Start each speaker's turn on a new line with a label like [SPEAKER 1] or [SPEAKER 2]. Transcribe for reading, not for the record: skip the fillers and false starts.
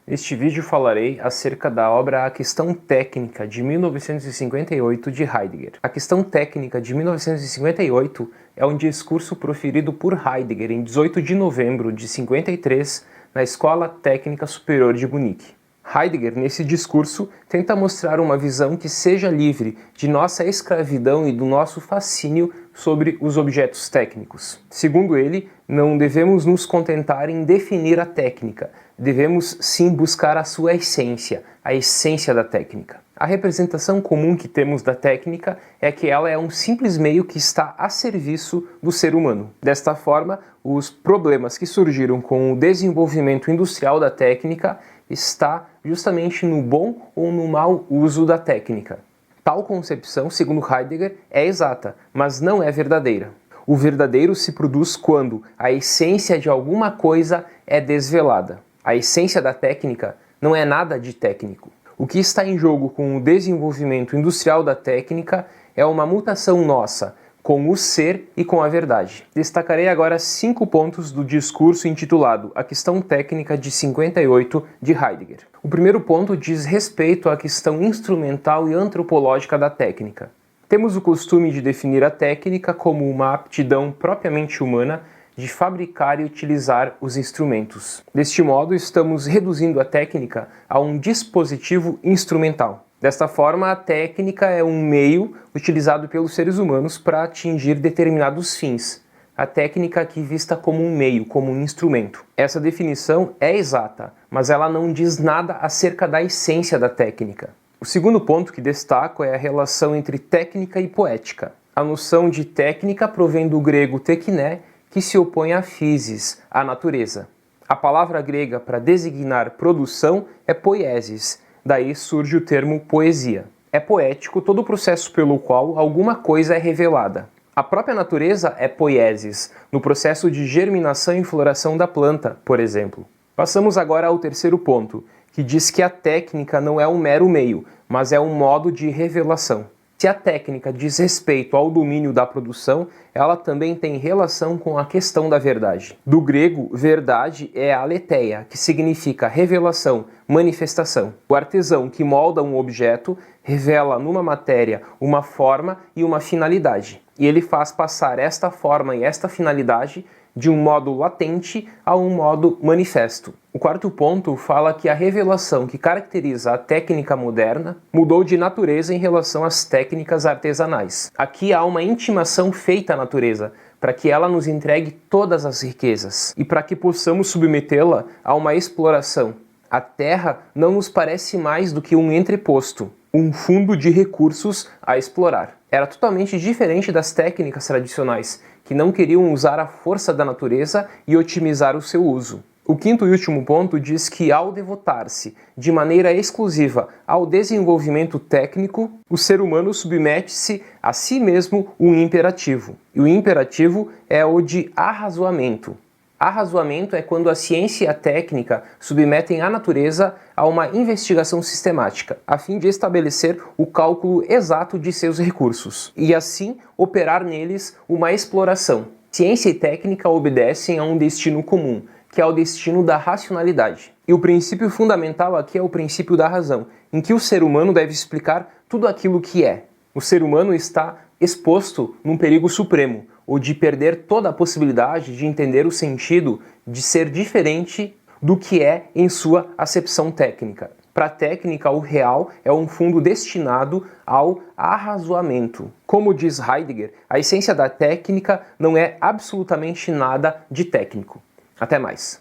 [SPEAKER 1] Neste vídeo falarei acerca da obra A Questão Técnica de 1958 de Heidegger. A Questão Técnica de 1958 é um discurso proferido por Heidegger em 18 de novembro de 53 na Escola Técnica Superior de Munique. Heidegger, nesse discurso, tenta mostrar uma visão que seja livre de nossa escravidão e do nosso fascínio sobre os objetos técnicos. Segundo ele, não devemos nos contentar em definir a técnica, devemos sim buscar a sua essência, a essência da técnica. A representação comum que temos da técnica é que ela é um simples meio que está a serviço do ser humano. Desta forma, os problemas que surgiram com o desenvolvimento industrial da técnica está justamente no bom ou no mau uso da técnica. Tal concepção, segundo Heidegger, é exata, mas não é verdadeira. O verdadeiro se produz quando a essência de alguma coisa é desvelada. A essência da técnica não é nada de técnico. O que está em jogo com o desenvolvimento industrial da técnica é uma mutação nossa com o ser e com a verdade. Destacarei agora 5 pontos do discurso intitulado A Questão Técnica de 58 de Heidegger. O primeiro ponto diz respeito à questão instrumental e antropológica da técnica. Temos o costume de definir a técnica como uma aptidão propriamente humana de fabricar e utilizar os instrumentos. Deste modo, estamos reduzindo a técnica a um dispositivo instrumental. Desta forma, a técnica é um meio utilizado pelos seres humanos para atingir determinados fins. A técnica aqui vista como um meio, como um instrumento. Essa definição é exata, mas ela não diz nada acerca da essência da técnica. O segundo ponto que destaco é a relação entre técnica e poética. A noção de técnica provém do grego tekné, que se opõe à physis, à natureza. A palavra grega para designar produção é poiesis, daí surge o termo poesia. É poético todo o processo pelo qual alguma coisa é revelada. A própria natureza é poiesis, no processo de germinação e floração da planta, por exemplo. Passamos agora ao terceiro ponto, que diz que a técnica não é um mero meio, mas é um modo de revelação. Se a técnica diz respeito ao domínio da produção, ela também tem relação com a questão da verdade. Do grego, verdade é aletheia, que significa revelação, manifestação. O artesão que molda um objeto revela numa matéria uma forma e uma finalidade. E ele faz passar esta forma e esta finalidade de um modo latente a um modo manifesto. O quarto ponto fala que a revelação que caracteriza a técnica moderna mudou de natureza em relação às técnicas artesanais. Aqui há uma intimação feita à natureza, para que ela nos entregue todas as riquezas e para que possamos submetê-la a uma exploração. A terra não nos parece mais do que um entreposto, um fundo de recursos a explorar. Era totalmente diferente das técnicas tradicionais, que não queriam usar a força da natureza e otimizar o seu uso. O quinto e último ponto diz que ao devotar-se de maneira exclusiva ao desenvolvimento técnico, o ser humano submete-se a si mesmo um imperativo. E o imperativo é o de arrazoamento. Arrazoamento é quando a ciência e a técnica submetem a natureza a uma investigação sistemática, a fim de estabelecer o cálculo exato de seus recursos, e assim operar neles uma exploração. Ciência e técnica obedecem a um destino comum, que é o destino da racionalidade. E o princípio fundamental aqui é o princípio da razão, em que o ser humano deve explicar tudo aquilo que é. O ser humano está exposto num perigo supremo, ou de perder toda a possibilidade de entender o sentido de ser diferente do que é em sua acepção técnica. Para a técnica, o real é um fundo destinado ao arrazoamento. Como diz Heidegger, a essência da técnica não é absolutamente nada de técnico. Até mais.